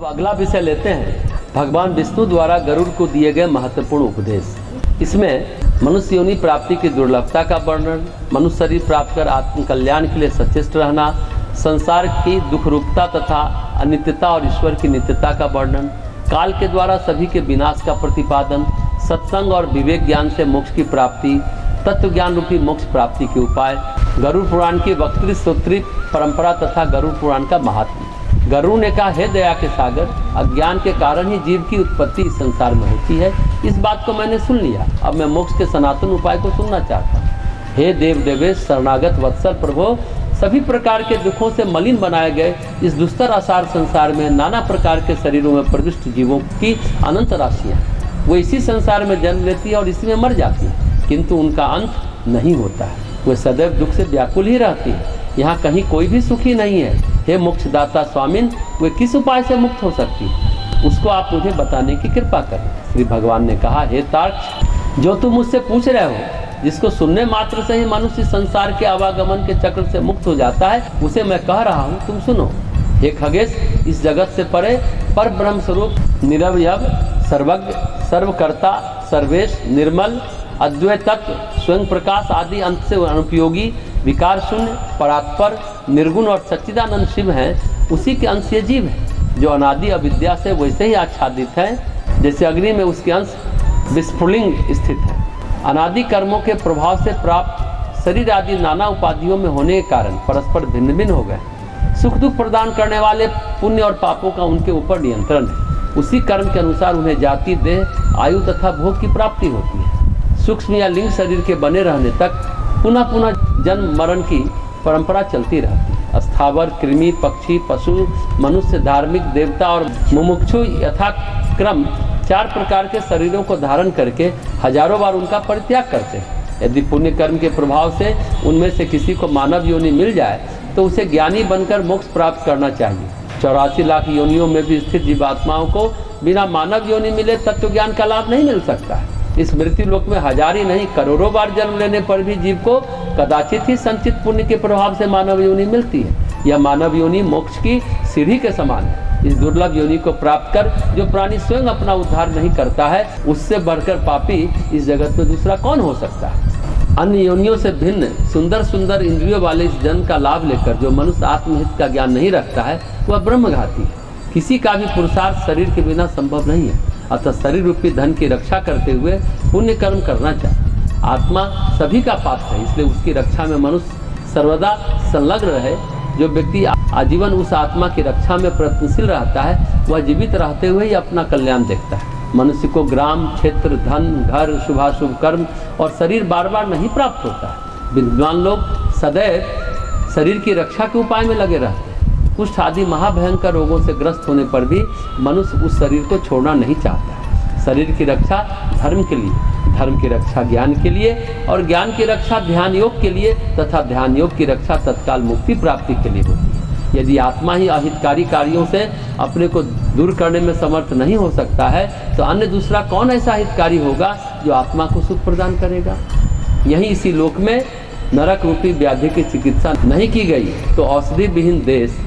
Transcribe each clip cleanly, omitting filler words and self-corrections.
अब अगला विषय लेते हैं भगवान विष्णु द्वारा गरुड़ को दिए गए महत्वपूर्ण उपदेश। इसमें मनुष्य योनि प्राप्ति की दुर्लभता का वर्णन, मनुष्य शरीर प्राप्त कर आत्म कल्याण के लिए सचेष्ट रहना, संसार की दुख रूपता तथा अनित्यता और ईश्वर की नित्यता का वर्णन, काल के द्वारा सभी के विनाश का प्रतिपादन, सत्संग और विवेक ज्ञान से मोक्ष की प्राप्ति, तत्व ज्ञान रूपी मोक्ष प्राप्ति के उपाय, गरुड़ पुराण की वक्तृ सूत्री परंपरा तथा गरुड़ पुराण का महात्म्य। गरुड़ ने कहा, हे दया के सागर, अज्ञान के कारण ही जीव की उत्पत्ति इस संसार में होती है। इस बात को मैंने सुन लिया, अब मैं मोक्ष के सनातन उपाय को सुनना चाहता हूँ। हे देव देवेश शरणागत वत्सल प्रभो, सभी प्रकार के दुखों से मलिन बनाए गए इस दुस्तर आसार संसार में नाना प्रकार के शरीरों में प्रविष्ट जीवों की अनंत राशियाँ, वो इसी संसार में जन्म लेती है और इसी में मर जाती है, किंतु उनका अंत नहीं होता है। वे सदैव दुख से व्याकुल ही रहती है, यहाँ कहीं कोई भी सुखी नहीं है। हे मोक्षदाता स्वामिन, वे किस उपाय से मुक्त हो सकती है, उसको आप मुझे बताने की कृपा करें। श्री भगवान ने कहा, हे तार्क्ष, जो तुम मुझसे पूछ रहे हो, जिसको सुनने मात्र से ही मनुष्य संसार के आवागमन के चक्र से मुक्त हो जाता है, उसे मैं कह रहा हूँ, तुम सुनो। हे खगेश, इस जगत से परे पर ब्रह्म स्वरूप निरवयव सर्वज्ञ सर्वकर्ता सर्वेश निर्मल अद्वैत तत्व स्वयं प्रकाश आदि अंत से अनुपयोगी विकार शून्य परात्पर निर्गुण और सच्चिदानंद शिव हैं, उसी के अंश ये जीव है, जो अनादि अविद्या से वैसे ही आच्छादित है जैसे अग्नि में उसके अंश विस्फुलिंग स्थित है। अनादि कर्मों के प्रभाव से प्राप्त शरीर आदि नाना उपाधियों में होने के कारण परस्पर भिन्न भिन्न हो गए। सुख दुख प्रदान करने वाले पुण्य और पापों का उनके ऊपर नियंत्रण है। उसी कर्म के अनुसार उन्हें जाति देह आयु तथा भोग की प्राप्ति होती है। सूक्ष्म या लिंग शरीर के बने रहने तक पुनः पुनः जन्म मरण की परंपरा चलती रहती है। स्थावर कृमि पक्षी पशु मनुष्य धार्मिक देवता और मुमुक्षु यथाक्रम 4 प्रकार के शरीरों को धारण करके हजारों बार उनका परित्याग करते हैं। यदि पुण्य कर्म के प्रभाव से उनमें से किसी को मानव योनि मिल जाए तो उसे ज्ञानी बनकर मोक्ष प्राप्त करना चाहिए। 84 लाख योनियों में भी स्थित जीवात्माओं को बिना मानव योनि मिले तत्व ज्ञान का लाभ नहीं मिल सकता है। इस मृत्यु लोक में हजार ही नहीं करोड़ों बार जन्म लेने पर भी जीव को कदाचित ही संचित पुण्य के प्रभाव से मानव योनि मिलती है। यह मानव योनि मोक्ष की सीढ़ी के समान है। इस दुर्लभ योनि को प्राप्त कर जो प्राणी स्वयं अपना उद्धार नहीं करता है, उससे बढ़कर पापी इस जगत में दूसरा कौन हो सकता है। अन्य योनियों से भिन्न सुंदर सुंदर इंद्रियों वाले इस जन्म का लाभ लेकर जो मनुष्य आत्महित का ज्ञान नहीं रखता है, वह ब्रह्मघाती है। किसी का भी पुरुषार्थ शरीर के बिना संभव नहीं है, अतः शरीर रूपी धन की रक्षा करते हुए पुण्य कर्म करना चाहिए। आत्मा सभी का पात्र है, इसलिए उसकी रक्षा में मनुष्य सर्वदा संलग्न रहे। जो व्यक्ति आजीवन उस आत्मा की रक्षा में प्रयत्नशील रहता है, वह जीवित रहते हुए ही अपना कल्याण देखता है। मनुष्य को ग्राम क्षेत्र धन घर शुभाशुभ कर्म और शरीर बार बार नहीं प्राप्त होता है। विद्वान लोग सदैव शरीर की रक्षा के उपाय में लगे रहते हैं। कुष्ठ आदि महाभयंकर रोगों से ग्रस्त होने पर भी मनुष्य उस शरीर को छोड़ना नहीं चाहता है। शरीर की रक्षा धर्म के लिए, धर्म की रक्षा ज्ञान के लिए और ज्ञान की रक्षा ध्यान योग के लिए तथा ध्यान योग की रक्षा तत्काल मुक्ति प्राप्ति के लिए होती है। यदि आत्मा ही अहितकारी कार्यों से अपने को दूर करने में समर्थ नहीं हो सकता है, तो अन्य दूसरा कौन ऐसा हितकारी होगा जो आत्मा को सुख प्रदान करेगा। यही इसी लोक में नरक रूपी व्याधि की चिकित्सा नहीं की गई तो औषधि विहीन देश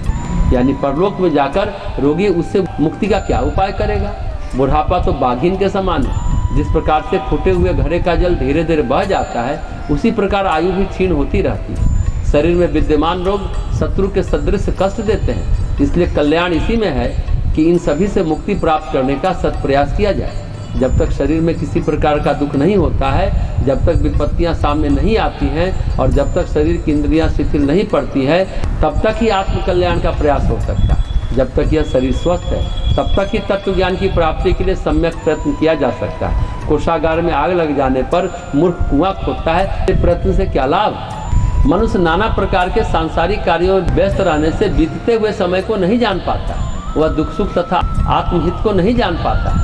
यानी परलोक में जाकर रोगी उससे मुक्ति का क्या उपाय करेगा। बुढ़ापा तो बाघिन के समान है। जिस प्रकार से फूटे हुए घड़े का जल धीरे धीरे बह जाता है, उसी प्रकार आयु भी क्षीण होती रहती है। शरीर में विद्यमान रोग शत्रु के सदृश कष्ट देते हैं, इसलिए कल्याण इसी में है कि इन सभी से मुक्ति प्राप्त करने का सत्प्रयास किया जाए। जब तक शरीर में किसी प्रकार का दुख नहीं होता है, जब तक विपत्तियां सामने नहीं आती हैं और जब तक शरीर की इंद्रियां शिथिल नहीं पड़ती है, तब तक ही आत्म कल्याण का प्रयास हो सकता है। जब तक यह शरीर स्वस्थ है, तब तक ही तत्व ज्ञान की प्राप्ति के लिए सम्यक प्रयत्न किया जा सकता है। कोषागार में आग लग जाने पर मूर्ख कुआं खोदता है, प्रयत्न से क्या लाभ। मनुष्य नाना प्रकार के सांसारिक कार्यों में व्यस्त रहने से बीतते हुए समय को नहीं जान पाता। वह दुख सुख तथा आत्महित को नहीं जान पाता।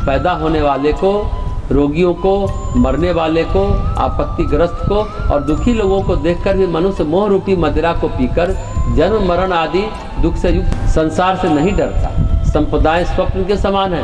पैदा होने वाले को, रोगियों को, मरने वाले को, आपत्तिग्रस्त को और दुखी लोगों को देखकर भी मनुष्य मोह रूपी मदिरा को पीकर जन्म मरण आदि दुख से युक्त संसार से नहीं डरता। संपदाएं स्वप्न के समान है,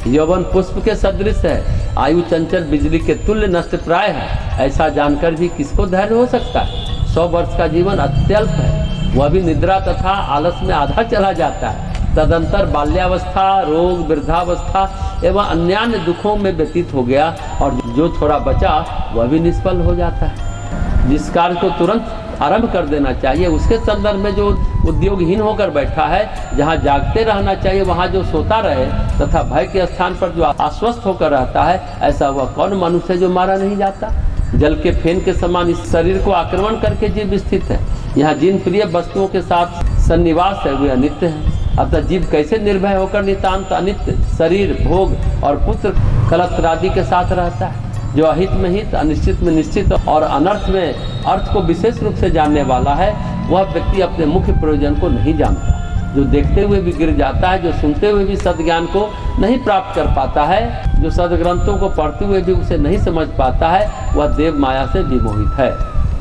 यौवन पुष्प के सदृश है, आयु चंचल बिजली के तुल्य नष्ट प्राय है। ऐसा जानकर भी किसको धैर्य हो सकता है। 100 वर्ष का जीवन अत्यल्प है, वह भी निद्रा तथा आलस में आधा चला जाता है। तदंतर बाल्यावस्था, रोग, वृद्धावस्था एवं अन्य दुखों में व्यतीत हो गया और जो थोड़ा बचा वह भी निष्फल हो जाता है। जिस कार्य को तुरंत आरंभ कर देना चाहिए उसके संदर्भ में जो उद्योगहीन होकर बैठा है, जहाँ जागते रहना चाहिए वहाँ जो सोता रहे तथा भय के स्थान पर जो आश्वस्त होकर रहता है, ऐसा वह कौन मनुष्य जो मारा नहीं जाता। जल के फेन के समान इस शरीर को आक्रमण करके जीव स्थित है। यहाँ जिन प्रिय वस्तुओं के साथ सन्निवास है वे अनित्य है। अतः जीव कैसे निर्भय होकर नितांत अनित्य शरीर, भोग और पुत्र कलत्रादि के साथ रहता है। जो अहित में हित, अनिश्चित में निश्चित और अनर्थ में अर्थ को विशेष रूप से जानने वाला है, वह व्यक्ति अपने मुख्य प्रयोजन को नहीं जानता। जो देखते हुए भी गिर जाता है, जो सुनते हुए भी सद्ज्ञान को नहीं प्राप्त कर पाता है, जो सद्ग्रंथों को पढ़ते हुए भी उसे नहीं समझ पाता है, वह देव माया से विमोहित है।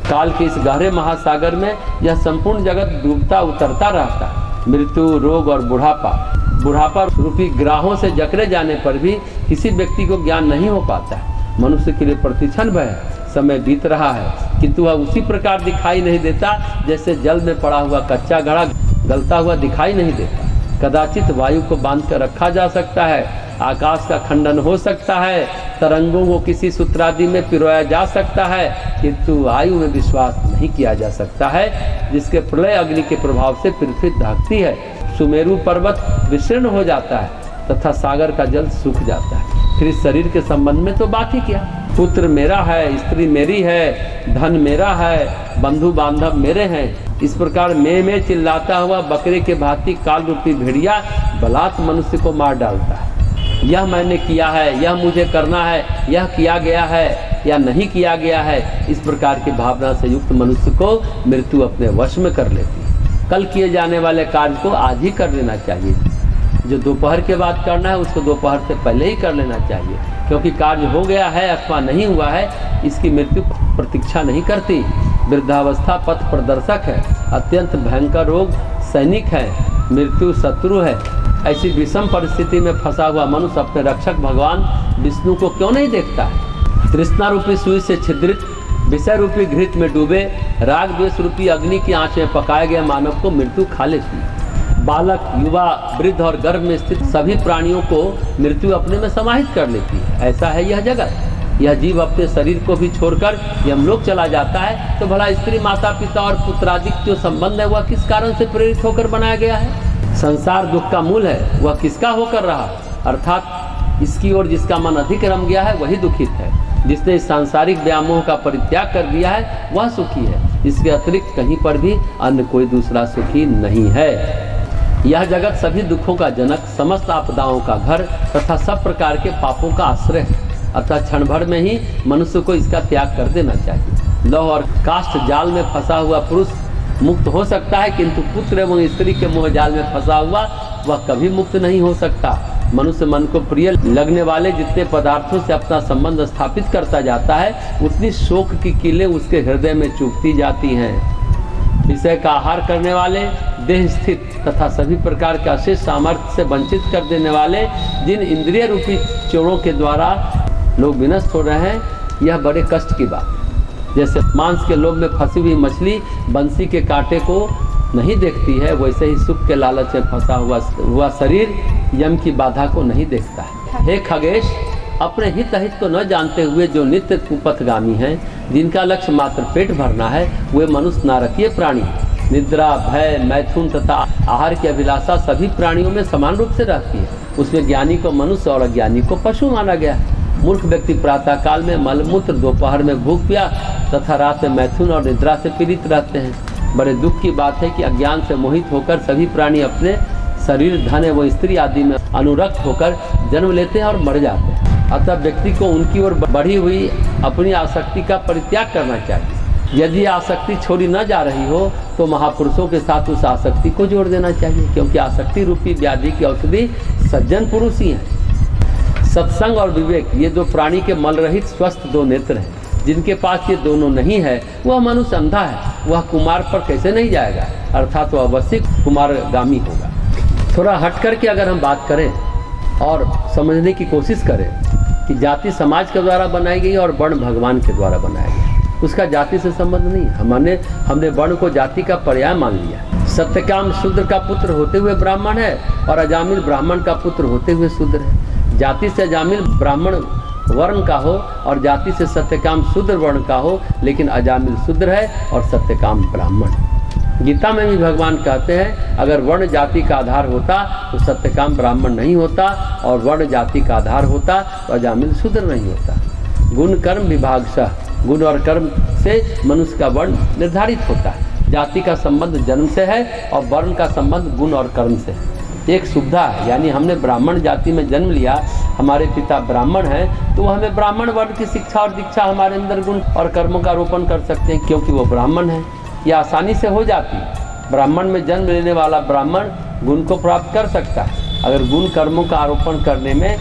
काल के इस गहरे महासागर में यह संपूर्ण जगत डूबता उतरता रहता है। मृत्यु, रोग और बुढ़ापा रूपी ग्राहों से जकड़े जाने पर भी किसी व्यक्ति को ज्ञान नहीं हो पाता है। मनुष्य के लिए प्रतिक्षण भय समय बीत रहा है, किंतु वह उसी प्रकार दिखाई नहीं देता जैसे जल में पड़ा हुआ कच्चा घड़ा गलता हुआ दिखाई नहीं देता। कदाचित वायु को बांध कर रखा जा सकता है, आकाश का खंडन हो सकता है, तरंगों को किसी सूत्रादि में पिरोया जा सकता है, किंतु वायु में विश्वास नहीं किया जा सकता है, जिसके प्रलय अग्नि के प्रभाव से पृथ्वी दहकती है। सुमेरु पर्वत विशीर्ण हो जाता है तथा सागर का जल सूख जाता है। फिर इस शरीर के संबंध में तो बात ही क्या। पुत्र मेरा है, स्त्री मेरी है, धन मेरा है, बंधु बांधव मेरे हैं। इस प्रकार मैं चिल्लाता हुआ बकरे के भांति काल रूपी भेड़िया बलात् मनुष्य को मार डालता है। यह मैंने किया है, यह मुझे करना है, यह किया गया है या नहीं किया गया है, इस प्रकार की भावना से युक्त मनुष्य को मृत्यु अपने वश में कर लेती है। कल किए जाने वाले कार्य को आज ही कर लेना चाहिए। जो दोपहर के बाद करना है उसको दोपहर से पहले ही कर लेना चाहिए, क्योंकि कार्य हो गया है अथवा नहीं हुआ है, इसकी मृत्यु प्रतीक्षा नहीं करती। वृद्धावस्था पथ प्रदर्शक है, अत्यंत भयंकर रोग सैनिक है, मृत्यु शत्रु है। ऐसी विषम परिस्थिति में फंसा हुआ मनुष्य अपने रक्षक भगवान विष्णु को क्यों नहीं देखता है। तृष्णा रूपी सुई से छिद्रित, विषय रूपी घृत में डूबे, राग द्वेष रूपी अग्नि की आंच में पकाए गए मानव को मृत्यु खा लेती है। बालक, युवा, वृद्ध और गर्भ में स्थित सभी प्राणियों को मृत्यु अपने में समाहित कर लेती है। ऐसा है यह जगत। यह जीव अपने शरीर को भी छोड़कर यमलोक चला जाता है, तो भला स्त्री, माता पिता और पुत्रादि जो संबंध है वह किस कारण से प्रेरित होकर बनाया गया है। संसार दुख का मूल है, वह किसका होकर रहा, अर्थात इसकी ओर जिसका मन अधिक रम गया है वही दुखित है। जिसने इस सांसारिक व्यामोह का परित्याग कर दिया है वह सुखी है। इसके अतिरिक्त कहीं पर भी अन्य कोई दूसरा सुखी नहीं है। यह जगत सभी दुखों का जनक, समस्त आपदाओं का घर तथा सब प्रकार के पापों का आश्रय है। अतः क्षण भर में ही मनुष्य को इसका त्याग कर देना चाहिए। लौह और काष्ठ जाल में फंसा हुआ पुरुष मुक्त हो सकता है, किंतु पुत्र एवं स्त्री के मोह जाल में फंसा हुआ वह कभी मुक्त नहीं हो सकता। मनुष्य मन को प्रिय लगने वाले जितने पदार्थों से अपना संबंध स्थापित करता जाता है, उतनी शोक की कीलें उसके हृदय में चुभती जाती हैं। विषय का आहार करने वाले, देह स्थित तथा सभी प्रकार के अशेष सामर्थ्य से वंचित कर देने वाले जिन इंद्रिय रूपी चोरों के द्वारा लोग विनष्ट हो रहे हैं, यह बड़े कष्ट की बात है। जैसे मांस के लोभ में फंसी हुई मछली बंसी के कांटे को नहीं देखती है, वैसे ही सुख के लालच में फंसा हुआ शरीर यम की बाधा को नहीं देखता है। हे खगेश, अपने हित अहित को न जानते हुए जो नित्य कुपथगामी हैं, जिनका लक्ष्य मात्र पेट भरना है, वे मनुष्य नारकीय प्राणी। निद्रा, भय, मैथुन तथा आहार की अभिलाषा सभी प्राणियों में समान रूप से रहती है। उसमें ज्ञानी को मनुष्य और अज्ञानी को पशु माना गया है। मूर्ख व्यक्ति प्रातः काल में मलमूत्र, दोपहर में भूख प्यास तथा रात में मैथुन और निद्रा से पीड़ित रहते हैं। बड़े दुख की बात है कि अज्ञान से मोहित होकर सभी प्राणी अपने शरीर, धन एवं स्त्री आदि में अनुरक्त होकर जन्म लेते हैं और मर जाते हैं। अतः व्यक्ति को उनकी ओर बढ़ी हुई अपनी आसक्ति का परित्याग करना चाहिए। यदि आसक्ति छोड़ी न जा रही हो तो महापुरुषों के साथ उस आसक्ति को जोड़ देना चाहिए, क्योंकि आसक्ति रूपी व्याधि की औषधि सज्जन पुरुष ही हैं। सत्संग और विवेक, ये दो प्राणी के मल रहित स्वस्थ दो नेत्र हैं। जिनके पास ये दोनों नहीं है वह मनुष्य अंधा है। वह कुमार पर कैसे नहीं जाएगा, अर्थात वह अवश्य कुमारगामी होगा। थोड़ा हट करके अगर हम बात करें और समझने की कोशिश करें कि जाति समाज के द्वारा बनाई गई और वर्ण भगवान के द्वारा बनाया गया, उसका जाति से संबंध नहीं। हमने वर्ण को जाति का पर्याय मान लिया। सत्यकाम शूद्र का पुत्र होते हुए ब्राह्मण है और अजामिल ब्राह्मण का पुत्र होते हुए शूद्र है। जाति से अजामिल ब्राह्मण वर्ण का हो और जाति से सत्यकाम शूद्र वर्ण का हो, लेकिन अजामिल शूद्र है और सत्यकाम ब्राह्मण। गीता में भी भगवान कहते हैं अगर वर्ण जाति का आधार होता तो सत्यकाम ब्राह्मण नहीं होता, और वर्ण जाति का आधार होता तो अजामिल शूद्र नहीं होता। गुण कर्म विभागशः, गुण और कर्म से मनुष्य का वर्ण निर्धारित होता है। जाति का संबंध जन्म से है और वर्ण का संबंध गुण और कर्म से है। एक सुविधा है, यानी हमने ब्राह्मण जाति में जन्म लिया, हमारे पिता ब्राह्मण हैं, तो हमें ब्राह्मण वर्ण की शिक्षा और दीक्षा हमारे अंदर गुण और कर्मों का आरोपण कर सकते हैं, क्योंकि वो ब्राह्मण है। यह आसानी से हो जाती है। ब्राह्मण में जन्म लेने वाला ब्राह्मण गुण को प्राप्त कर सकता है। अगर गुण कर्मों का आरोपण करने में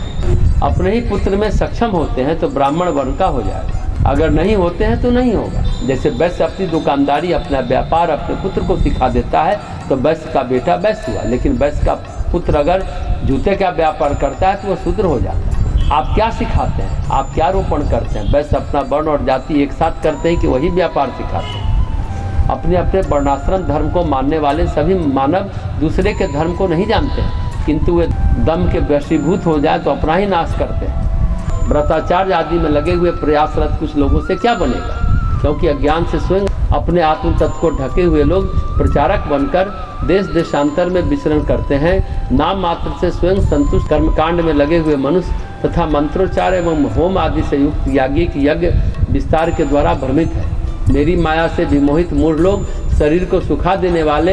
अपने ही पुत्र में सक्षम होते हैं तो ब्राह्मण वर्ण का हो जाएगा, अगर नहीं होते हैं तो नहीं होगा। जैसे वैश्य अपनी दुकानदारी, अपना व्यापार अपने पुत्र को सिखा देता है तो वैश्य का बेटा वैश्य हुआ, लेकिन वैश्य का पुत्र अगर जूते का व्यापार करता है तो वह शूद्र हो जाता है। आप क्या सिखाते हैं, आप क्या आरोपण करते हैं? वैश्य अपना वर्ण और जाति एक साथ करते हैं कि वही व्यापार सिखाते हैं। अपने अपने वर्णाश्रम धर्म को मानने वाले सभी मानव दूसरे के धर्म को नहीं जानते हैं, किंतु वे दम के वशीभूत हो जाए तो अपना ही नाश करते हैं। व्रताचार्य आदि में लगे हुए प्रयासरत कुछ लोगों से क्या बनेगा, क्योंकि अज्ञान से स्वयं अपने आत्म तत्व को ढके हुए लोग प्रचारक बनकर देश देशांतर में विचरण करते हैं। नाम मात्र से स्वयं संतुष्ट कर्मकांड में लगे हुए मनुष्य तथा मंत्रोच्चार एवं होम आदि से युक्त याज्ञिक यज्ञ विस्तार के द्वारा भ्रमित है। मेरी माया से विमोहित मूढ़ लोग शरीर को सुखा देने वाले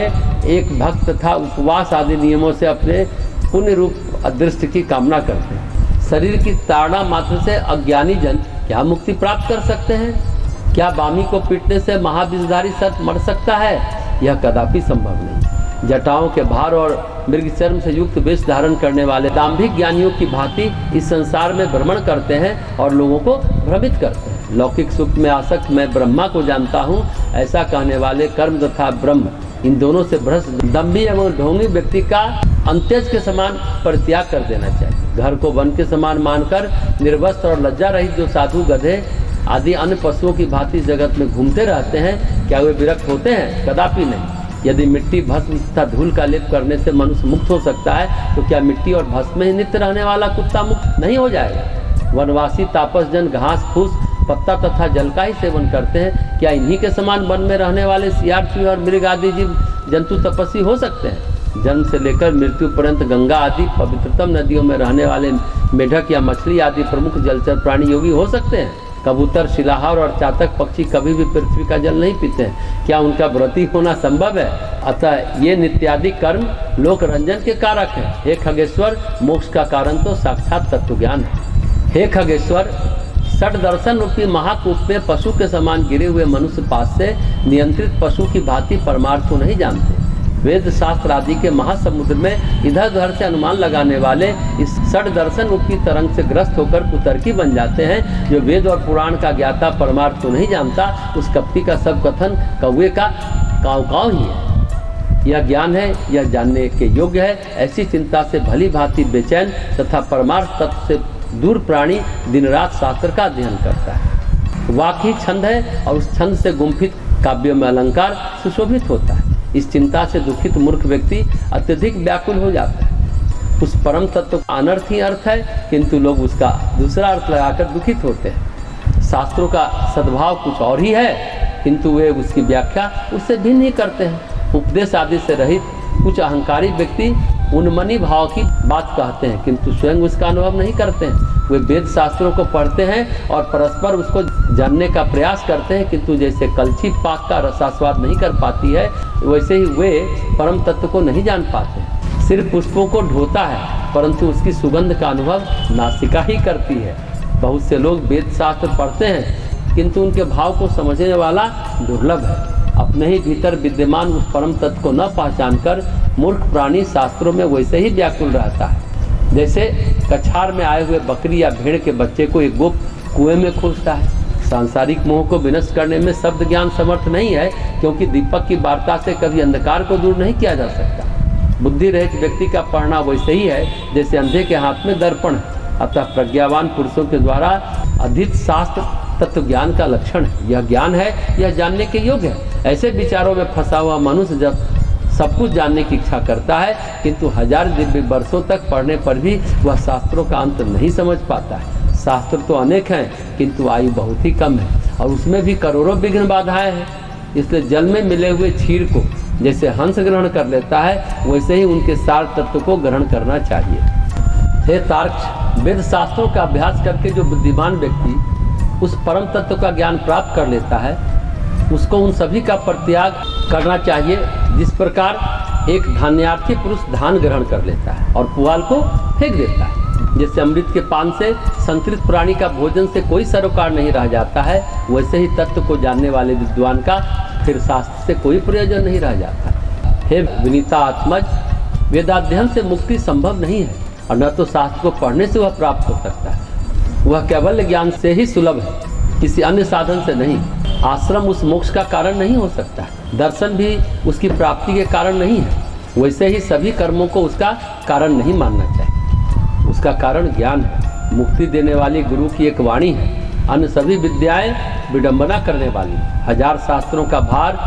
एक भक्त तथा उपवास आदि नियमों से अपने पुण्य रूप अदृष्ट की कामना करते हैं। शरीर की ताड़ना मात्र से अज्ञानी जन क्या मुक्ति प्राप्त कर सकते हैं? क्या बामी को पीटने से महाविषधारी सर्प मर सकता है? यह कदापि संभव नहीं। जटाओं के भार और मृग चर्म से युक्त वेश धारण करने वाले दाम्भिक ज्ञानियों की भांति इस संसार में भ्रमण करते हैं और लोगों को भ्रमित करते हैं। लौकिक सुख में आसक्त मैं ब्रह्मा को जानता हूँ, ऐसा कहने वाले कर्म तथा ब्रह्म इन दोनों से भ्रष्ट दम्भी एवं ढोंगी व्यक्ति का अंत्यज के समान परित्याग कर देना चाहिए। घर को वन के समान मानकर निर्वस्त्र और लज्जा रहित जो साधु गधे आदि अन्य पशुओं की भांति जगत में घूमते रहते हैं, क्या वे विरक्त होते हैं? कदापि नहीं। यदि मिट्टी भस्म तथा धूल का लेप करने से मनुष्य मुक्त हो सकता है, तो क्या मिट्टी और भस्म में ही नित्य रहने वाला कुत्ता मुक्त नहीं हो जाएगा? वनवासी तापस जन घास फूस पत्ता तथा जल का ही सेवन करते हैं, क्या इन्हीं के समान वन में रहने वाले सियार चूहे और मृग आदि जीव जंतु तपस्वी हो सकते हैं? जन्म से लेकर मृत्यु पर्यंत गंगा आदि पवित्रतम नदियों में रहने वाले मेढक या मछली आदि प्रमुख जलचर प्राणी योगी हो सकते हैं? कबूतर, शिलाहार और चातक पक्षी कभी भी पृथ्वी का जल नहीं पीते हैं, क्या उनका व्रती होना संभव है? अतः ये नित्यादि कर्म लोक रंजन के कारक हैं। हे खगेश्वर, मोक्ष का कारण तो साक्षात तत्व ज्ञान है। हे खगेश्वर, षट दर्शन रूपी महाकूप में पशु के समान गिरे हुए मनुष्य पास से नियंत्रित पशु की भांति परमार्थ को नहीं जानते। वेद शास्त्र आदि के महासमुद्र में इधर उधर से अनुमान लगाने वाले इस षट दर्शन रूपी तरंग से ग्रस्त होकर कुतर्की बन जाते हैं। जो वेद और पुराण का ज्ञाता परमार्थ को नहीं जानता, उस कपटी का सब कथन कौवे का काव काव ही है। यह ज्ञान है, यह जानने के योग्य है। ऐसी चिंता से भली भांति बेचैन तथा परमार्थ तत्व से दूर प्राणी दिन रात शास्त्र का अध्ययन करता है। वाक ही छंद है और उस छंद से गुम्फित काव्य में अलंकार सुशोभित होता है। इस चिंता से दुखित मूर्ख व्यक्ति अत्यधिक व्याकुल हो जाता है। उस परम तत्व का अनर्थ ही अर्थ है, किंतु लोग उसका दूसरा अर्थ लगाकर दुखित होते हैं। शास्त्रों का सद्भाव कुछ और ही है, किंतु वे उसकी व्याख्या उससे भिन्न ही करते हैं। उपदेश आदि से रहित कुछ अहंकारी व्यक्ति उन्मनी भाव की बात कहते हैं, किंतु स्वयं उसका अनुभव नहीं करते हैं। वे वेद शास्त्रों को पढ़ते हैं और परस्पर उसको जानने का प्रयास करते हैं, किंतु जैसे कलछी पाक का रसास्वाद नहीं कर पाती है, वैसे ही वे परम तत्व को नहीं जान पाते। सिर्फ पुष्पों को ढोता है, परंतु उसकी सुगंध का अनुभव नासिका ही करती है। बहुत से लोग वेद शास्त्र पढ़ते हैं, किंतु उनके भाव को समझने वाला दुर्लभ है। अपने ही भीतर विद्यमान उस परम तत्व को न पहचान कर मूर्ख प्राणी शास्त्रों में वैसे ही व्याकुल रहता है। जैसे कछार में आए हुए बकरी या भेड़ के बच्चे को एक गोप कुएं में खोजता है। सांसारिक मोह को विनष्ट करने में शब्द ज्ञान समर्थ नहीं है, क्योंकि दीपक की वार्ता से कभी अंधकार को दूर नहीं किया जा सकता। बुद्धि रहित व्यक्ति का पढ़ना वैसे ही है जैसे अंधे के हाथ में दर्पण है। अतः प्रज्ञावान पुरुषों के द्वारा अधिक शास्त्र तत्व ज्ञान का लक्षण है। यह ज्ञान है, यह जानने के योग्य है। ऐसे विचारों में फंसा हुआ मनुष्य जब सब कुछ जानने की इच्छा करता है, किंतु हजार दिव्य वर्षों तक पढ़ने पर भी वह शास्त्रों का अंत नहीं समझ पाता है। शास्त्र तो अनेक हैं, किंतु आयु बहुत ही कम है और उसमें भी करोड़ों विघ्न बाधाएं हैं। इसलिए जल में मिले हुए क्षीर को जैसे हंस ग्रहण कर लेता है, वैसे ही उनके सार तत्व को ग्रहण करना चाहिए। हे तार्क्ष, वेद शास्त्रों का अभ्यास करके जो बुद्धिमान व्यक्ति उस परम तत्व का ज्ञान प्राप्त कर लेता है, उसको उन सभी का परित्याग करना चाहिए जिस प्रकार एक धान्यार्थी पुरुष धान ग्रहण कर लेता है और पुआल को फेंक देता है। जैसे अमृत के पान से संतृप्त प्राणी का भोजन से कोई सरोकार नहीं रह जाता है, वैसे ही तत्व को जानने वाले विद्वान का फिर शास्त्र से कोई प्रयोजन नहीं रह जाता। हे विनीता आत्मज, वेदाध्ययन से मुक्ति संभव नहीं है और न तो शास्त्र को पढ़ने से वह प्राप्त हो सकता है। वह केवल ज्ञान से ही सुलभ है, किसी अन्य साधन से नहीं। आश्रम उस मोक्ष का कारण नहीं हो सकता है, दर्शन भी उसकी प्राप्ति के कारण नहीं है। वैसे ही सभी कर्मों को उसका कारण नहीं मानना चाहिए, उसका कारण ज्ञान है। मुक्ति देने वाली गुरु की एक वाणी है, अन्य सभी विद्याएं विडंबना करने वाली। हजार शास्त्रों का भार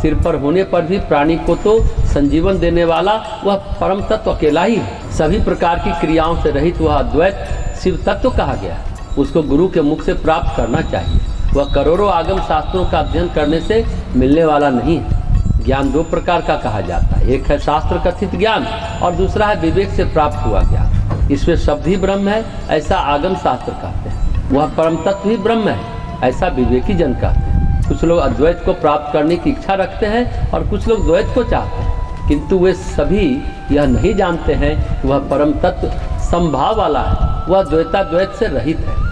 सिर पर होने पर भी प्राणी को तो संजीवन देने वाला वह परम तत्व अकेला ही है। सभी प्रकार की क्रियाओं से रहित वह अद्वैत शिव तत्व कहा गया, उसको गुरु के मुख से प्राप्त करना चाहिए। वह करोड़ों आगम शास्त्रों का अध्ययन करने से मिलने वाला नहीं है। ज्ञान दो प्रकार का कहा जाता है, एक है शास्त्र कथित ज्ञान और दूसरा है विवेक से प्राप्त हुआ ज्ञान। इसमें शब्द ही ब्रह्म है ऐसा आगम शास्त्र कहते हैं, वह परम तत्व ही ब्रह्म है ऐसा विवेकी जन कहते हैं। कुछ लोग अद्वैत को प्राप्त करने की इच्छा रखते हैं और कुछ लोग द्वैत को चाहते हैं, किंतु वे सभी यह नहीं जानते हैं कि वह परम तत्व समभाव वाला है, वह द्वैताद्वैत से रहित है।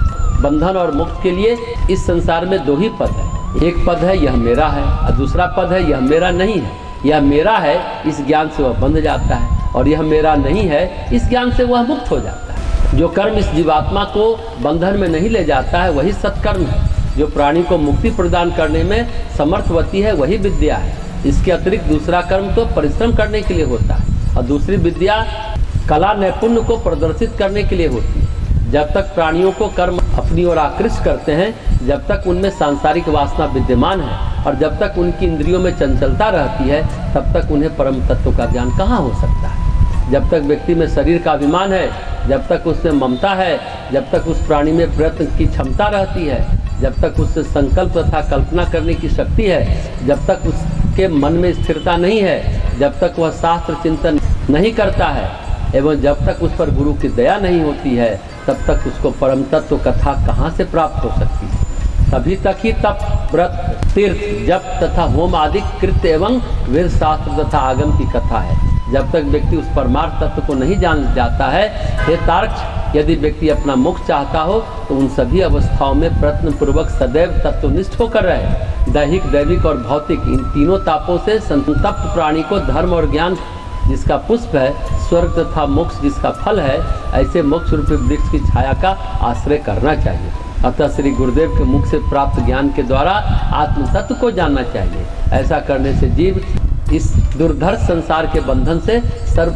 बंधन और मुक्त के लिए इस संसार में दो ही पद है, एक पद है यह मेरा है और दूसरा पद है यह मेरा नहीं है। यह मेरा है इस ज्ञान से वह बंध जाता है और यह मेरा नहीं है इस ज्ञान से वह मुक्त हो जाता है। जो कर्म इस जीवात्मा को बंधन में नहीं ले जाता है वही सत्कर्म है। जो प्राणी को मुक्ति प्रदान करने में समर्थवती है वही विद्या है। इसके अतिरिक्त दूसरा कर्म तो परिश्रम करने के लिए होता है और दूसरी विद्या कला नैपुण्य को प्रदर्शित करने के लिए होती है। जब तक प्राणियों को कर्म अपनी ओर आकृष्ट करते हैं, जब तक उनमें सांसारिक वासना विद्यमान है और जब तक उनकी इंद्रियों में चंचलता रहती है, तब तक उन्हें परम तत्व का ज्ञान कहाँ हो सकता है। जब तक व्यक्ति में शरीर का अभिमान है, जब तक उसमें ममता है, जब तक उस प्राणी में प्रयत्न की क्षमता रहती है, जब तक उससे संकल्प तथा कल्पना करने की शक्ति है, जब तक उसके मन में स्थिरता नहीं है, जब तक वह शास्त्र चिंतन नहीं करता है एवं जब तक उस पर गुरु की दया नहीं होती है, तब तक उसको परम तत्व कथा कहाँ से प्राप्त हो सकती है। तभी तक ही तप, व्रत, तीर्थ, जप तथा होम आदि कृत्य एवं वेद शास्त्र तथा आगम की कथा है। जब तक व्यक्ति उस परमार्थ तत्व को नहीं जान जाता है। हे तार्क्ष, यदि व्यक्ति अपना मोक्ष चाहता हो तो उन सभी अवस्थाओं में प्रयत्नपूर्वक सदैव तत्वनिष्ठ होकर रहे। दैहिक, दैविक और भौतिक इन तीनों तापों से संतप्त प्राणी को धर्म और ज्ञान जिसका पुष्प है, स्वर्ग तथा मोक्ष जिसका फल है, ऐसे मोक्ष रूपी वृक्ष की छाया का आश्रय करना चाहिए। अतः श्री गुरुदेव के मुख से प्राप्त ज्ञान के द्वारा आत्म तत्व को जानना चाहिए। ऐसा करने से जीव इस दुर्धर संसार के बंधन से सर्व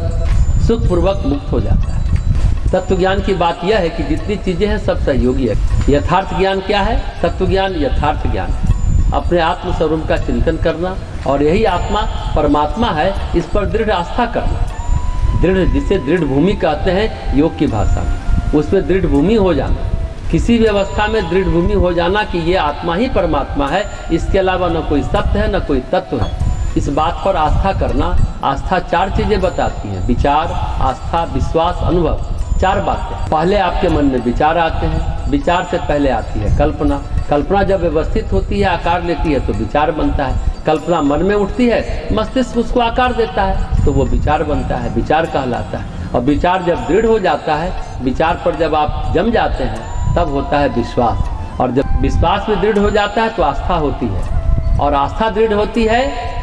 सुखपूर्वक मुक्त हो जाता है। तत्व ज्ञान की बात यह है कि जितनी चीजें हैं सब सहयोगी है। यथार्थ ज्ञान क्या है? तत्व ज्ञान यथार्थ ज्ञान है, अपने आत्म स्वरूप का चिंतन करना और यही आत्मा परमात्मा है, इस पर दृढ़ आस्था करना। दृढ़, जिसे दृढ़ भूमि कहते हैं योग की भाषा में, उसमें दृढ़ भूमि हो जाना, किसी भी अवस्था में दृढ़ भूमि हो जाना कि ये आत्मा ही परमात्मा है, इसके अलावा न कोई सत्य है न कोई तत्व है। इस बात पर आस्था करना। आस्था चार चीजें बताती हैं: विचार, आस्था, विश्वास, अनुभव। चार बातें। पहले आपके मन में विचार आते हैं, विचार से पहले आती है कल्पना। कल्पना जब व्यवस्थित होती है, आकार लेती है तो विचार बनता है। कल्पना मन में उठती है, मस्तिष्क उसको आकार देता है तो वो विचार बनता है, विचार कहलाता है। और विचार जब दृढ़ हो जाता है, विचार पर जब आप जम जाते हैं, तब होता है विश्वास। और जब विश्वास में दृढ़ हो जाता है तो आस्था होती है, और आस्था दृढ़ होती है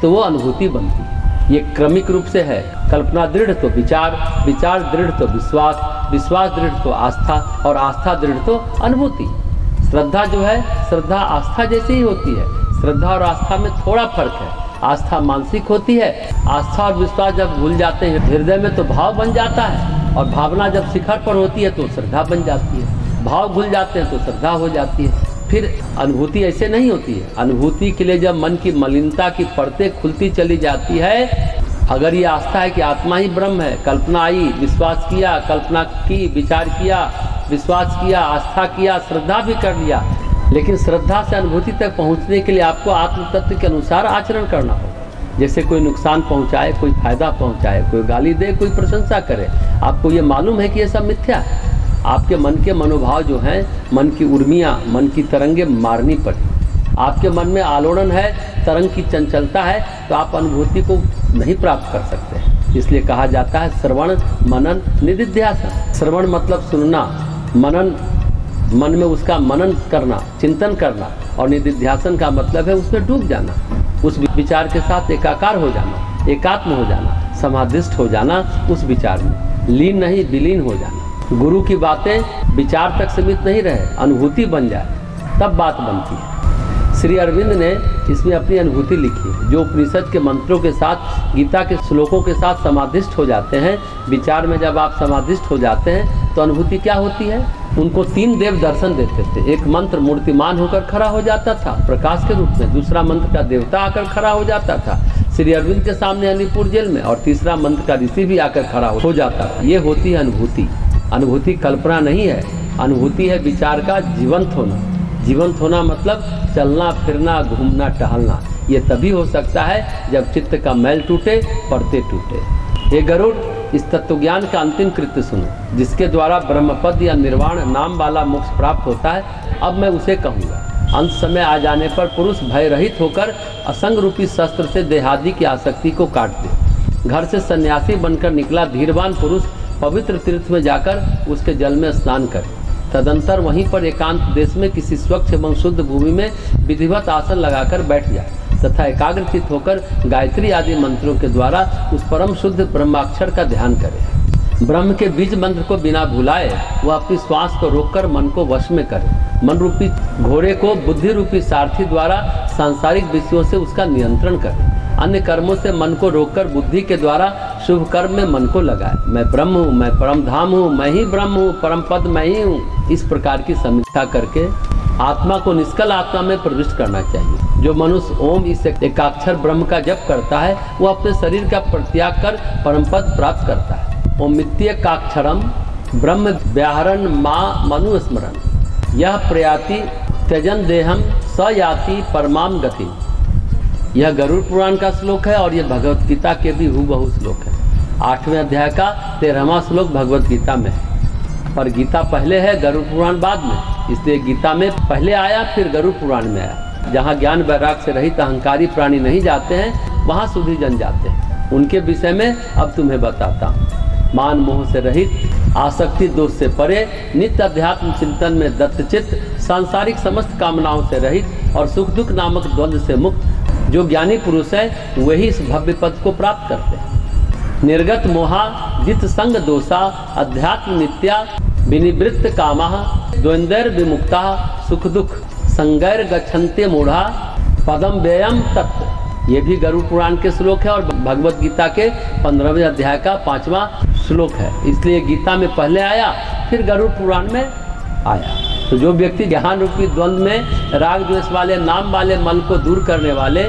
तो वो अनुभूति बनती है। ये क्रमिक रूप से है। कल्पना दृढ़ तो विचार, विचार दृढ़ तो विश्वास, विश्वास दृढ़ तो आस्था, और आस्था दृढ़ तो अनुभूति। श्रद्धा जो है, श्रद्धा आस्था जैसी ही होती है। श्रद्धा और आस्था में थोड़ा फर्क है। आस्था मानसिक होती है, आस्था और विश्वास जब भूल जाते हैं हृदय में तो भाव बन जाता है, और भावना जब शिखर पर होती है तो श्रद्धा बन जाती है। भाव भूल जाते हैं तो श्रद्धा हो जाती है। फिर अनुभूति ऐसे नहीं होती है। अनुभूति के लिए जब मन की मलिनता की परतें खुलती चली जाती है, अगर ये आस्था है कि आत्मा ही ब्रह्म है, कल्पना आई, विश्वास किया, कल्पना की, विचार किया, विश्वास किया, आस्था किया, श्रद्धा भी कर लिया, लेकिन श्रद्धा से अनुभूति तक पहुंचने के लिए आपको आत्म तत्व के अनुसार आचरण करना होगा। जैसे कोई नुकसान पहुंचाए, कोई फायदा पहुंचाए, कोई गाली दे, कोई प्रशंसा करे, आपको ये मालूम है कि ये सब मिथ्या है। आपके मन के मनोभाव जो हैं, मन की उर्मियाँ, मन की तरंगे मारनी पड़ी। आपके मन में आलोड़न है, तरंग की चंचलता है, तो आप अनुभूति को नहीं प्राप्त कर सकते। इसलिए कहा जाता है श्रवण मनन निधिध्यासन। श्रवण मतलब सुनना, मनन मन में उसका मनन करना, चिंतन करना, और निधिध्यासन का मतलब है उसमें डूब जाना, उस विचार के साथ एकाकार हो जाना, एकात्म हो जाना, समाधिष्ठ हो जाना, उस विचार में लीन नहीं विलीन हो जाना। गुरु की बातें विचार तक सीमित नहीं रहे, अनुभूति बन जाए, तब बात बनती है। श्री अरविंद ने इसमें अपनी अनुभूति लिखी है। जो उपनिषद के मंत्रों के साथ, गीता के श्लोकों के साथ समाधिष्ठ हो जाते हैं, विचार में जब आप समाधिष्ठ हो जाते हैं तो अनुभूति क्या होती है? उनको 3 देव दर्शन देते थे। एक मंत्र मूर्तिमान होकर खड़ा हो जाता था प्रकाश के रूप में, दूसरा मंत्र का देवता आकर खड़ा हो जाता था श्री अरविंद के सामने अलीपुर जेल में, और तीसरा मंत्र का ऋषि भी आकर खड़ा हो जाता था। ये होती है अनुभूति। अनुभूति कल्पना नहीं है, अनुभूति है विचार का जीवंत होना। जीवंत होना मतलब चलना फिरना, घूमना टहलना। ये तभी हो सकता है जब चित्त का मैल टूटे, परते टूटे। हे गरुड़, इस तत्वज्ञान का अंतिम कृत्य सुनो, जिसके द्वारा ब्रह्मपद या निर्वाण नाम वाला मोक्ष प्राप्त होता है। अब मैं उसे कहूँगा। अंत समय आ जाने पर पुरुष भय रहित होकर असंग रूपी शस्त्र से देहादि की आसक्ति को काट दे। घर से सन्यासी बनकर निकला धीरवान पुरुष पवित्र तीर्थ में जाकर उसके जल में स्नान करे। तदंतर वहीं पर एकांत देश में किसी स्वच्छ एवं शुद्ध भूमि में विधिवत आसन लगाकर बैठ जाए तथा एकाग्रचित होकर गायत्री आदि मंत्रों के द्वारा उस परम शुद्ध ब्रह्माक्षर का ध्यान करे। ब्रह्म के बीज मंत्र को बिना भुलाए वह अपनी श्वास को रोककर मन को वश में करे। मन रूपी घोड़े को बुद्धि रूपी सारथी द्वारा सांसारिक विषयों से उसका नियंत्रण करे। अन्य कर्मों से मन को रोककर बुद्धि के द्वारा शुभ कर्म में मन को लगाए। मैं ब्रह्म हूँ, मैं परम धाम हूँ, मैं ही ब्रह्म हूँ, परम पद मैं ही हूँ। इस प्रकार की समीक्षा करके आत्मा को निष्कल आत्मा में प्रविष्ट करना चाहिए। जो मनुष्य ओम इस एकाक्षर ब्रह्म का जप करता है वो अपने शरीर का परित्याग कर परम पद प्राप्त करता है। ओमित्यकाक्षरम ब्रह्म व्याहरण माँ मनुस्मरण यह प्रयाति त्यजन देहम स याति परमाम गति। यह गरुड़ पुराण का श्लोक है और यह भगवत गीता के भी हूबहू श्लोक है। 8वें अध्याय का 13वां श्लोक भगवत गीता में है, पर गीता पहले है, गरुड़ पुराण बाद में। इसलिए गीता में पहले आया, फिर गरुड़ पुराण में आया। जहाँ ज्ञान वैराग से रहित अहंकारी प्राणी नहीं जाते हैं, वहाँ सुधी जन जाते हैं। उनके विषय में अब तुम्हें बताता हूँ। मान मोह से रहित, आसक्ति दोष से परे, नित्य अध्यात्म चिंतन में दत्तचित्त, सांसारिक समस्त कामनाओं से रहित और सुख दुख नामक द्वंद्व से मुक्त जो ज्ञानी पुरुष है वही इस भव्य पद को प्राप्त करते हैं। निर्गत मोहा जित संग दोषा अध्यात्म नित्या विनिवृत्त कामा द्वंद्वैर विमुक्ता सुख दुख संगैर गच्छन्ते मूढ़ा पदम व्ययम तत्व। ये भी गरुड़ पुराण के श्लोक है और भगवत गीता के 15वें अध्याय का 5वां श्लोक है। इसलिए गीता में पहले आया, फिर गरुड़ पुराण में आया। तो जो व्यक्ति ज्ञान रूपी द्वंद्व में राग द्वेष वाले नाम वाले मल को दूर करने वाले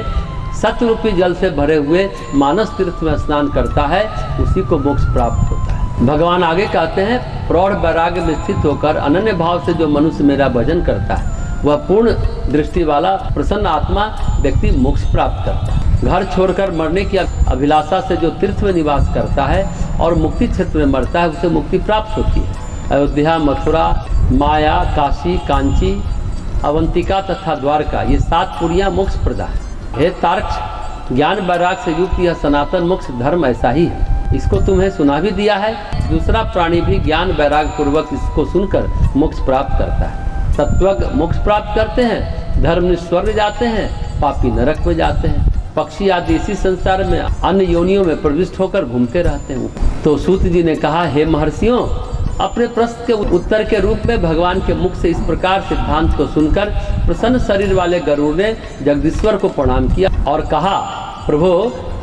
सत्य रूपी जल से भरे हुए मानस तीर्थ में स्नान करता है, उसी को मोक्ष प्राप्त होता है। भगवान आगे कहते हैं, प्रौढ़ वैराग्य में स्थित होकर अनन्य भाव से जो मनुष्य मेरा भजन करता है वह पूर्ण दृष्टि वाला प्रसन्न आत्मा व्यक्ति मोक्ष प्राप्त करता है। घर छोड़कर मरने की अभिलाषा से जो तीर्थ में निवास करता है और मुक्ति क्षेत्र में मरता है उसे मुक्ति प्राप्त होती है। अयोध्या, मथुरा, माया, काशी, कांची, अवंतिका तथा द्वारका ये 7 पुरियां मोक्ष प्रदा है। हे तार्क्ष, ज्ञान वैराग से युक्त यह सनातन मोक्ष धर्म ऐसा ही है। इसको तुम्हें सुना भी दिया है। दूसरा प्राणी भी ज्ञान वैराग पूर्वक इसको सुनकर मोक्ष प्राप्त करता है। सत्वज्ञ मोक्ष प्राप्त करते हैं, धर्मनिष्ठ स्वर्ग जाते हैं, पापी नरक में जाते हैं। पक्षी आदि इसी संसार में अन्य योनियों में प्रविष्ट होकर घूमते रहते हैं। तो सूत जी ने कहा, हे महर्षियों, अपने प्रश्न के उत्तर के रूप में भगवान के मुख से इस प्रकार सिद्धांत को सुनकर प्रसन्न शरीर वाले गरुड़ ने जगदीश्वर को प्रणाम किया और कहा, प्रभु,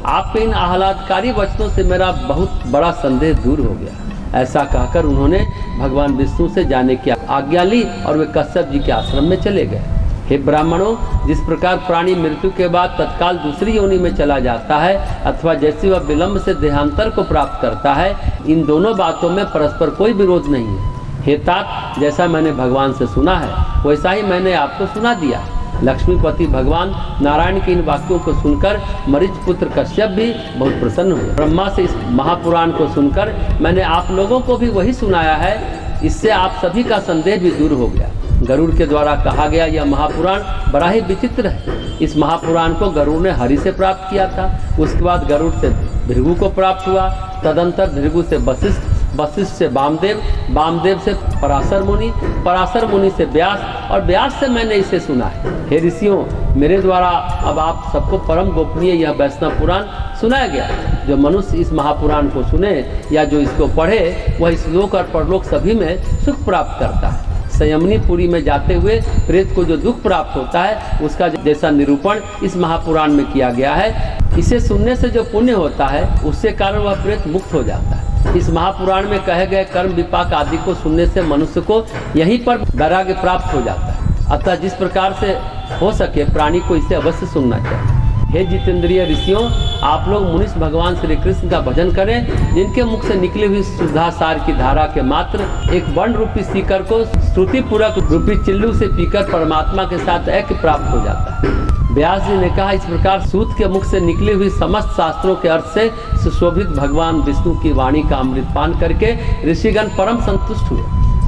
आपके इन आह्लादकारी वचनों से मेरा बहुत बड़ा संदेह दूर हो गया। ऐसा कहकर उन्होंने भगवान विष्णु से जाने की आज्ञा ली और वे कश्यप जी के आश्रम में चले गए। हे ब्राह्मणों, जिस प्रकार प्राणी मृत्यु के बाद तत्काल दूसरी योनि में चला जाता है अथवा जैसे वह विलंब से देहांतर को प्राप्त करता है, इन दोनों बातों में परस्पर कोई विरोध नहीं है। हे तात, जैसा मैंने भगवान से सुना है वैसा ही मैंने आपको सुना दिया। लक्ष्मीपति भगवान नारायण के इन वाक्यों को सुनकर मरीच पुत्र कश्यप भी बहुत प्रसन्न हुए। ब्रह्मा से इस महापुराण को सुनकर मैंने आप लोगों को भी वही सुनाया है, इससे आप सभी का संदेह भी दूर हो गया। गरुड़ के द्वारा कहा गया यह महापुराण बड़ा ही विचित्र है। इस महापुराण को गरुड़ ने हरि से प्राप्त किया था, उसके बाद गरुड़ से भृगु को प्राप्त हुआ, तदंतर भृगु से वशिष्ठ, वशिष्ठ से वामदेव, वामदेव से पराशर मुनि से व्यास और व्यास से मैंने इसे सुना है। हे ऋषियों, मेरे द्वारा अब आप सबको परम गोपनीय यह वैष्णव पुराण सुनाया गया। जो मनुष्य इस महापुराण को सुने या जो इसको पढ़े वह इस लोक और परलोक सभी में सुख प्राप्त करता है। संयमनी पुरी में जाते हुए प्रेत को जो दुख प्राप्त होता है उसका जैसा निरूपण इस महापुराण में किया गया है। इसे सुनने से जो पुण्य होता है उससे कारण वह प्रेत मुक्त हो जाता है। इस महापुराण में कहे गए कर्म विपाक आदि को सुनने से मनुष्य को यहीं पर वैराग्य प्राप्त हो जाता है। अतः जिस प्रकार से हो सके प्राणी को इसे अवश्य सुनना चाहिए। हे जितेंद्रिय ऋषियों, आप लोग मुनीष भगवान श्री कृष्ण का भजन करें, जिनके मुख से निकली हुई सुधासार की धारा के मात्र एक वर्ण रूपी सीकर को श्रुति पूरक रूपी चिल्लू से पीकर परमात्मा के साथ ऐक्य प्राप्त हो जाता है। व्यास जी ने कहा, इस प्रकार सूत के मुख से निकली हुई समस्त शास्त्रों के अर्थ से सुशोभित भगवान विष्णु की वाणी का अमृत पान करके ऋषिगण परम संतुष्ट हुए।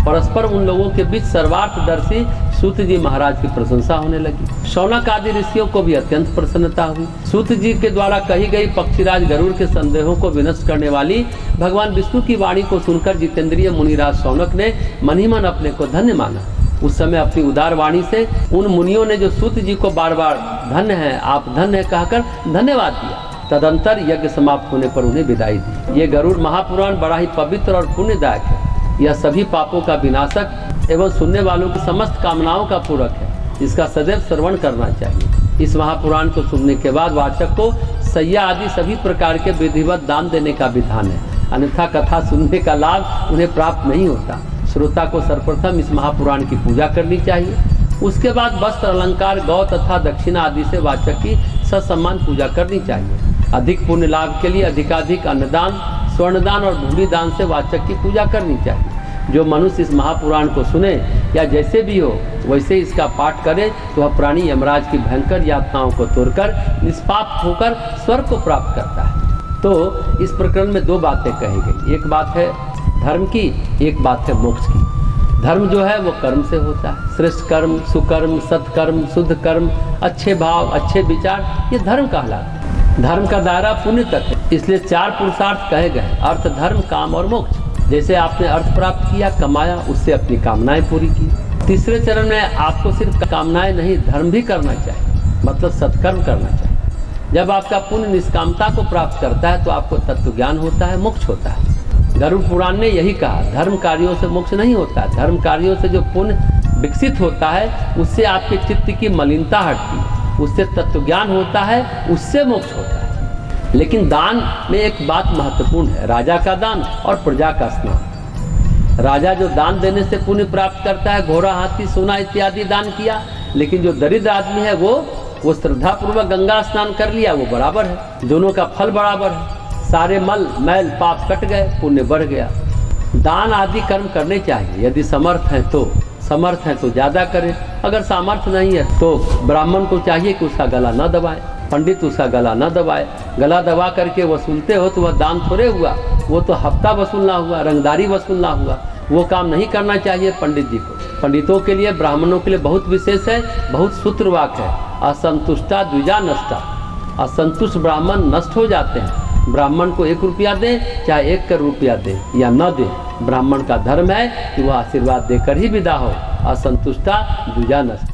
परस्पर उन लोगों के बीच सर्वार्थदर्शी सूत जी महाराज की प्रशंसा होने लगी। शौनक आदि ऋषियों को भी अत्यंत प्रसन्नता हुई। सूत जी के द्वारा कही गई पक्षीराज गरुड़ के संदेहों को विनष्ट करने वाली भगवान विष्णु की वाणी को सुनकर जितेंद्रिय मुनिराज शौनक ने मन ही मन अपने को धन्य माना। उस समय अपनी उदार वाणी से उन मुनियों ने जो सूत जी को बार बार धन्य है, आप धन्य है कहकर धन्यवाद दिया। तदंतर यज्ञ समाप्त होने पर उन्हें विदाई दी। ये गरुड़ महापुराण बड़ा ही पवित्र और पुण्यदायक है। यह सभी पापों का विनाशक एवं सुनने वालों की समस्त कामनाओं का पूरक है। इसका सदैव श्रवण करना चाहिए। इस महापुराण को सुनने के बाद वाचक को सैया आदि सभी प्रकार के विधिवत दान देने का विधान है, अन्यथा कथा सुनने का लाभ उन्हें प्राप्त नहीं होता। श्रोता को सर्वप्रथम इस महापुराण की पूजा करनी चाहिए। उसके बाद वस्त्र, अलंकार, गौ तथा दक्षिणा आदि से वाचक की ससम्मान पूजा करनी चाहिए। अधिक पुण्य लाभ के लिए अधिकाधिक अन्नदान, स्वर्णदान और भूमि दान से वाचक की पूजा करनी चाहिए। जो मनुष्य इस महापुराण को सुने या जैसे भी हो वैसे इसका पाठ करे तो वह प्राणी यमराज की भयंकर यातनाओं को तोड़कर निष्पाप होकर स्वर्ग को प्राप्त करता है। तो इस प्रकरण में दो बातें कही गई, एक बात है धर्म की, एक बात है मोक्ष की। धर्म जो है वो कर्म से होता है। श्रेष्ठ कर्म, सुकर्म, सत्कर्म, शुद्ध कर्म, अच्छे भाव, अच्छे विचार, ये धर्म कहलाता है। धर्म का दायरा पुण्य तक है, इसलिए चार पुरुषार्थ कहे गए, अर्थ, धर्म, काम और मोक्ष। जैसे आपने अर्थ प्राप्त किया, कमाया, उससे अपनी कामनाएं पूरी की। तीसरे चरण में आपको सिर्फ कामनाएं नहीं, धर्म भी करना चाहिए, मतलब सत्कर्म करना चाहिए। जब आपका पुण्य निष्कामता को प्राप्त करता है तो आपको तत्व ज्ञान होता है, मोक्ष होता है। गरुड़ पुराण ने यही कहा, धर्म कार्यों से मोक्ष नहीं होता है। धर्म कार्यों से जो पुण्य विकसित होता है उससे आपके चित्त की मलिनता हटती है, उससे तत्व ज्ञान होता है, उससे मोक्ष होता है। लेकिन दान में एक बात महत्वपूर्ण है, राजा का दान और प्रजा का स्नान। राजा जो दान देने से पुण्य प्राप्त करता है, घोड़ा, हाथी, सोना इत्यादि दान किया, लेकिन जो दरिद्र आदमी है वो श्रद्धापूर्वक गंगा स्नान कर लिया, वो बराबर है, दोनों का फल बराबर है। सारे मैल पाप कट गए, पुण्य बढ़ गया। दान आदि कर्म करने चाहिए, यदि समर्थ हैं तो ज़्यादा करें, अगर सामर्थ्य नहीं है तो ब्राह्मण को चाहिए कि उसका गला न दबाए, पंडित उसका गला न दबाए। गला दबा करके वसूलते हो तो वह दान थोड़े हुआ, वो तो हफ्ता वसूलना हुआ, रंगदारी वसूलना हुआ। वो काम नहीं करना चाहिए पंडित जी को। पंडितों के लिए, ब्राह्मणों के लिए बहुत विशेष है, बहुत सूत्र वाक्य है, असंतुष्टा द्विजा नष्टा। असंतुष्ट ब्राह्मण नष्ट हो जाते हैं। ब्राह्मण को 1 रुपया दे, चाहे 1 करोड़ रुपया दे या न दे, ब्राह्मण का धर्म है कि वह आशीर्वाद देकर ही विदा हो। असंतुष्टा द्विजा नष्टा।